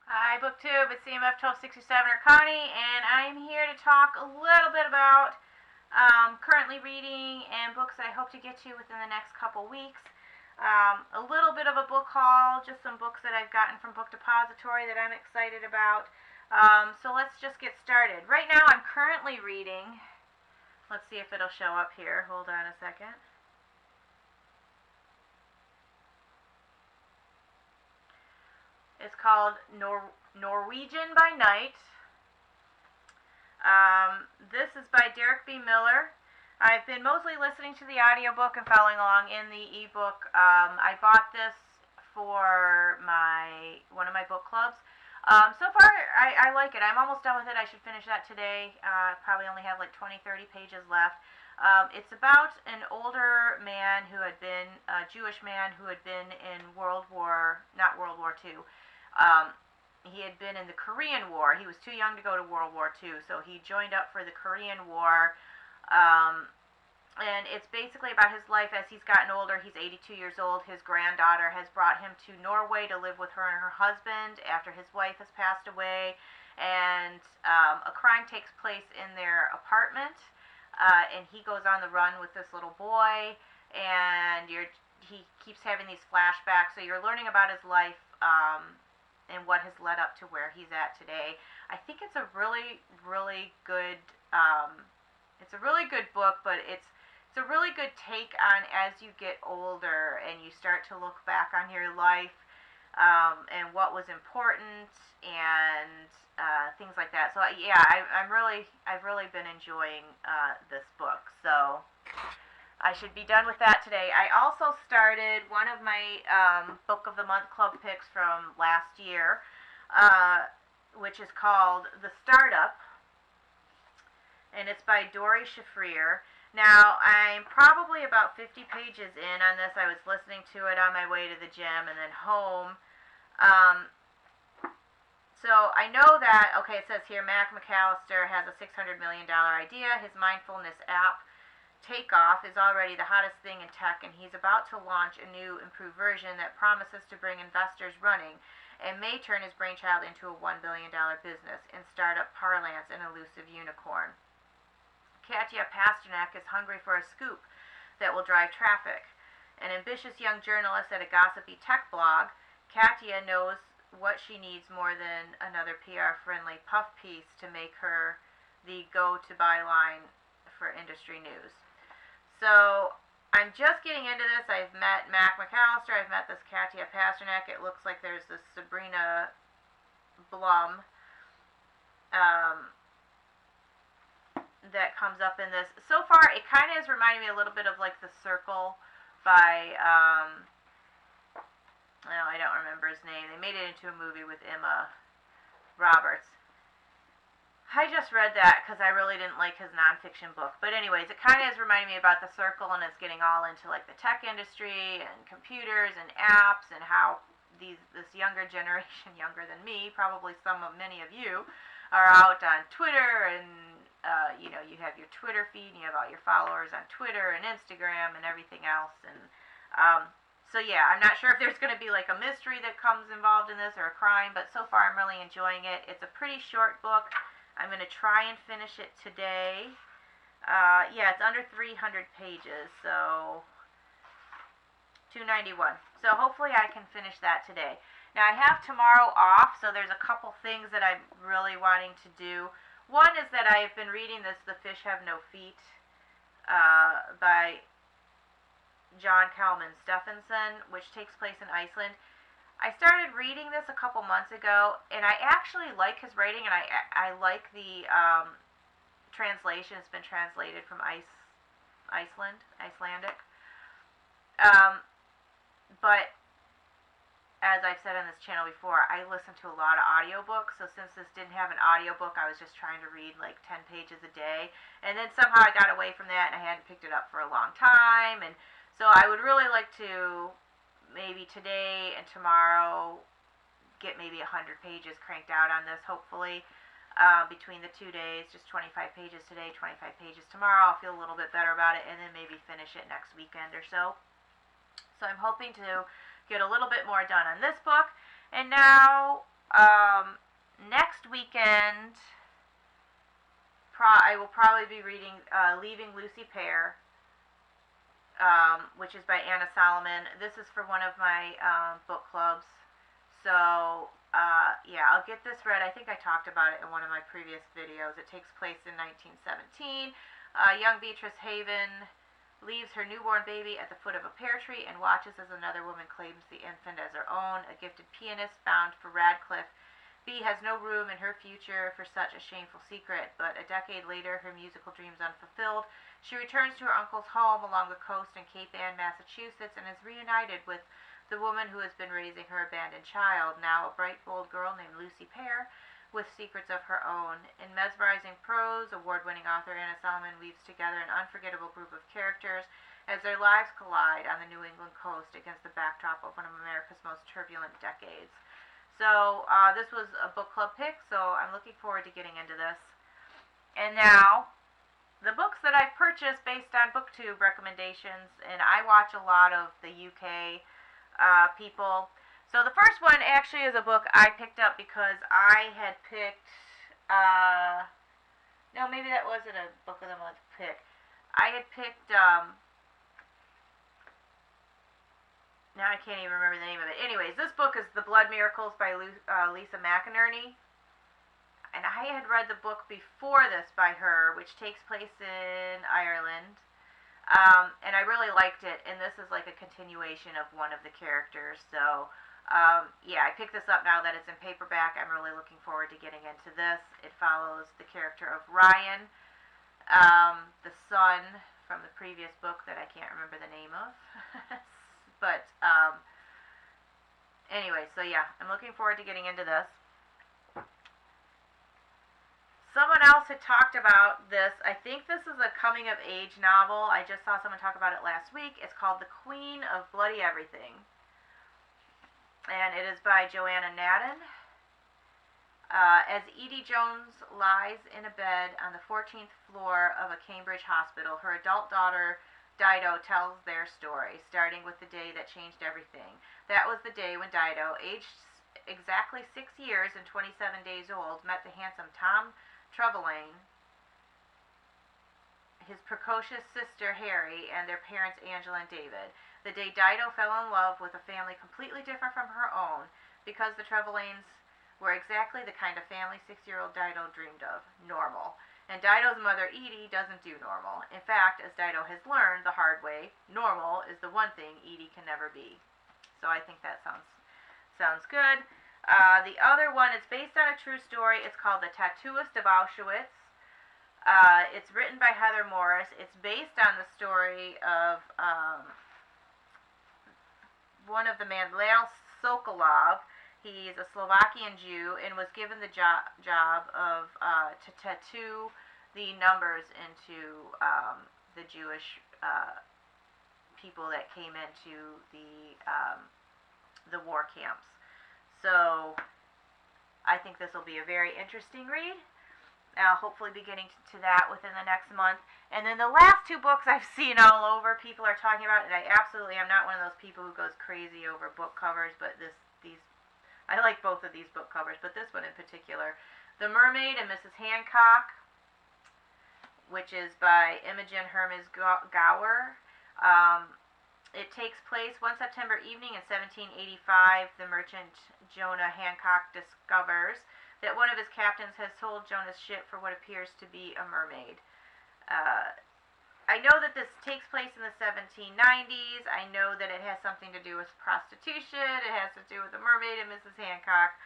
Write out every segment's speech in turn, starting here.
Hi, BookTube. It's CMF 1267 or Connie, and I'm here to talk a little bit about currently reading and books that I hope to get to within the next couple weeks. A little bit of a book haul, just some books that I've gotten from Book Depository that I'm excited about. So let's just get started. Right now, I'm currently reading. Let's see if it'll show up here. Hold on a second. It's called Norwegian by Night. This is by Derek B. Miller. I've been mostly listening to the audiobook and following along in the ebook. I bought this for one of my book clubs. So far, I like it. I'm almost done with it. I should finish that today. Probably only have like 20-30 pages left. It's about an older man who had been, a Jewish man who had been in not World War II. He had been in the Korean War. He was too young to go to World War II, so he joined up for the Korean War. And it's basically about his life as he's gotten older. He's 82 years old. His granddaughter has brought him to Norway to live with her and her husband after his wife has passed away. And a crime takes place in their apartment. And he goes on the run with this little boy. And he keeps having these flashbacks. So you're learning about his life and what has led up to where he's at today. I think it's a really, really good book, but it's a really good take on as you get older and you start to look back on your life and what was important and things like that. So yeah, I've really been enjoying this book. So I should be done with that today. I also started one of my Book of the Month Club picks from last year, which is called The Startup, and it's by Dori Shafrir. Now, I'm probably about 50 pages in on this. I was listening to it on my way to the gym and then home. So I know that, okay, it says here, Mac McAllister has a $600 million idea. His mindfulness app, Takeoff, is already the hottest thing in tech, and he's about to launch a new, improved version that promises to bring investors running and may turn his brainchild into a $1 billion business. In startup parlance, an elusive unicorn. Katya Pasternak is hungry for a scoop that will drive traffic. An ambitious young journalist at a gossipy tech blog, Katya knows what she needs more than another PR-friendly puff piece to make her the go-to byline for industry news. So I'm just getting into this. I've met Mac McAllister. I've met this Katya Pasternak. It looks like there's this Sabrina Blum that comes up in this. So far, it kind of is reminding me a little bit of like The Circle by, I don't remember his name. They made it into a movie with Emma Roberts. I just read that because I really didn't like his nonfiction book. But anyways, it kind of is reminding me about The Circle, and it's getting all into like the tech industry and computers and apps and how this younger generation, younger than me, probably many of you, are out on Twitter and you have your Twitter feed and you have all your followers on Twitter and Instagram and everything else. And so yeah, I'm not sure if there's going to be like a mystery that comes involved in this or a crime, but so far I'm really enjoying it. It's a pretty short book. I'm going to try and finish it today. Yeah, it's under 300 pages, so 291. So hopefully I can finish that today. Now I have tomorrow off, so there's a couple things that I'm really wanting to do. One is that I've been reading The Fish Have No Feet by John Kalman Stephenson, which takes place in Iceland. I started reading this a couple months ago, and I actually like his writing, and I like the translation. It's been translated from Icelandic. But as I've said on this channel before, I listen to a lot of audiobooks, so since this didn't have an audiobook, I was just trying to read like 10 pages a day, and then somehow I got away from that, and I hadn't picked it up for a long time, and so I would really like to maybe today and tomorrow get maybe 100 pages cranked out on this, hopefully, between the 2 days, just 25 pages today, 25 pages tomorrow. I'll feel a little bit better about it, and then maybe finish it next weekend or so. So I'm hoping to get a little bit more done on this book. And now next weekend, I will probably be reading Leaving Lucy Pear, which is by Anna Solomon. This is for one of my book clubs. So, yeah, I'll get this read. I think I talked about it in one of my previous videos. It takes place in 1917. Young Beatrice Haven leaves her newborn baby at the foot of a pear tree and watches as another woman claims the infant as her own. A gifted pianist bound for Radcliffe, Bee has no room in her future for such a shameful secret, but a decade later, her musical dreams unfulfilled, she returns to her uncle's home along the coast in Cape Ann, Massachusetts, and is reunited with the woman who has been raising her abandoned child, now a bright, bold girl named Lucy Pear, with secrets of her own. In mesmerizing prose, award-winning author Anna Solomon weaves together an unforgettable group of characters as their lives collide on the New England coast against the backdrop of one of America's most turbulent decades. So this was a book club pick, so I'm looking forward to getting into this. And now, the books that I've purchased based on BookTube recommendations, and I watch a lot of the UK people. So the first one actually is a book I picked up because I had picked, no, maybe that wasn't a book of the month pick. I had picked, now I can't even remember the name of it. Anyways, this book is The Blood Miracles by Lisa McInerney. And I had read the book before this by her, which takes place in Ireland. And I really liked it. And this is like a continuation of one of the characters. So, yeah, I picked this up now that it's in paperback. I'm really looking forward to getting into this. It follows the character of Ryan, the son from the previous book that I can't remember the name of. But, anyway, so yeah, I'm looking forward to getting into this. Someone else had talked about this. I think this is a coming-of-age novel. I just saw someone talk about it last week. It's called The Queen of Bloody Everything. And it is by Joanna Naden. As Edie Jones lies in a bed on the 14th floor of a Cambridge hospital, her adult daughter Dido tells their story, starting with the day that changed everything. That was the day when Dido, aged exactly 6 years and 27 days old, met the handsome Tom Trevelyan, his precocious sister Harry, and their parents Angela and David. The day Dido fell in love with a family completely different from her own, because the Trevelyans were exactly the kind of family 6-year-old Dido dreamed of, normal. And Dido's mother, Edie, doesn't do normal. In fact, as Dido has learned the hard way, normal is the one thing Edie can never be. So I think that sounds good. The other one is based on a true story. It's called The Tattooist of Auschwitz. It's written by Heather Morris. It's based on the story of one of the men, Leo Sokolov. He's a Slovakian Jew and was given the job of to tattoo the numbers into the Jewish people that came into the war camps. So I think this will be a very interesting read. I'll hopefully be getting to that within the next month. And then the last two books I've seen all over, people are talking about, and I absolutely am not one of those people who goes crazy over book covers, but I like both of these book covers, but this one in particular. The Mermaid and Mrs. Hancock, which is by Imogen Hermes Gower. It takes place one September evening in 1785. The merchant Jonah Hancock discovers that one of his captains has sold Jonah's ship for what appears to be a mermaid. I know that this takes place in the 1790s. I know that it has something to do with prostitution. It has to do with the mermaid and Mrs. Hancock.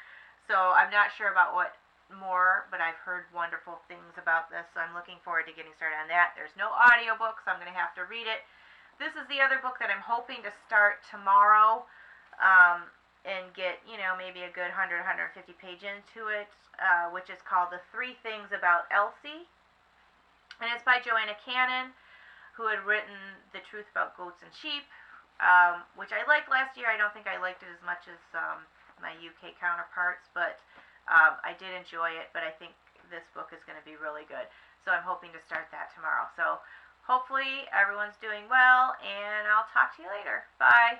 So I'm not sure about what more, but I've heard wonderful things about this. So I'm looking forward to getting started on that. There's no audiobook, so I'm going to have to read it. This is the other book that I'm hoping to start tomorrow and get, maybe a good 100, 150 page into it, which is called The 3 Things About Elsie. And it's by Joanna Cannon, who had written The Truth About Goats and Sheep, which I liked last year. I don't think I liked it as much as my UK counterparts, but I did enjoy it, but I think this book is going to be really good. So I'm hoping to start that tomorrow. So hopefully everyone's doing well, and I'll talk to you later. Bye.